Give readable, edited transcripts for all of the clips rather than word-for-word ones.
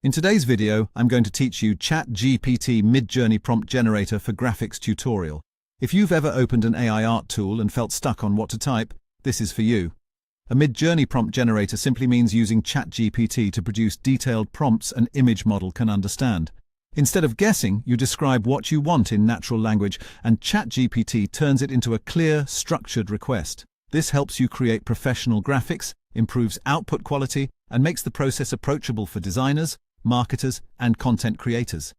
In today's video, I'm going to teach you ChatGPT Midjourney prompt generator for graphics tutorial. If you've ever opened an AI art tool and felt stuck on what to type, this is for you. A Midjourney prompt generator simply means using ChatGPT to produce detailed prompts an image model can understand. Instead of guessing, you describe what you want in natural language, and ChatGPT turns it into a clear, structured request. This helps you create professional graphics, improves output quality, and makes the process approachable for designers, marketers, and content creators.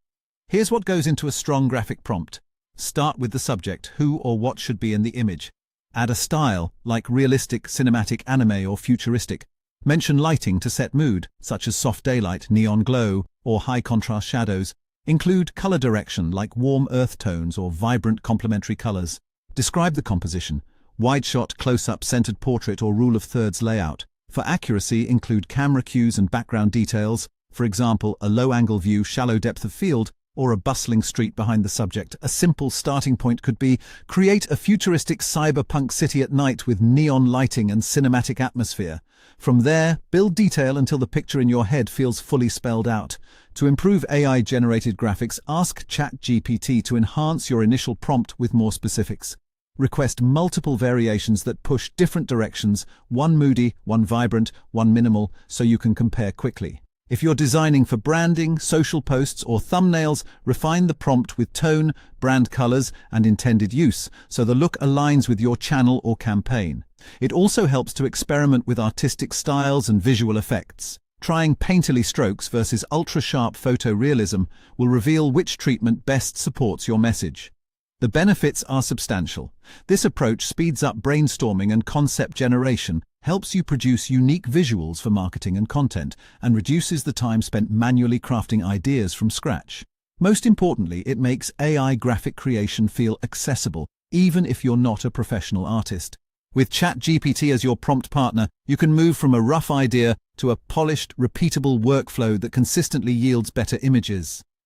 Here's what goes into a strong graphic prompt. Start with the subject, who or what should be in the image. Add a style, like realistic, cinematic, anime, or futuristic. Mention lighting to set mood, such as soft daylight, neon glow, or high contrast shadows. Include color direction, like warm earth tones or vibrant complementary colors. Describe the composition, wide shot, close-up, centered portrait, or rule of thirds layout. For accuracy, include camera cues and background details, for example, a low-angle view, shallow depth of field, or a bustling street behind the subject. A simple starting point could be, create a futuristic cyberpunk city at night with neon lighting and cinematic atmosphere. From there, build detail until the picture in your head feels fully spelled out. To improve AI-generated graphics, ask ChatGPT to enhance your initial prompt with more specifics. Request multiple variations that push different directions, one moody, one vibrant, one minimal, so you can compare quickly. If you're designing for branding, social posts, or thumbnails, refine the prompt with tone, brand colors, and intended use, so the look aligns with your channel or campaign. It also helps to experiment with artistic styles and visual effects. Trying painterly strokes versus ultra-sharp photorealism will reveal which treatment best supports your message. The benefits are substantial. This approach speeds up brainstorming and concept generation, helps you produce unique visuals for marketing and content, and reduces the time spent manually crafting ideas from scratch. Most importantly, it makes AI graphic creation feel accessible, even if you're not a professional artist. With ChatGPT as your prompt partner, you can move from a rough idea to a polished, repeatable workflow that consistently yields better images.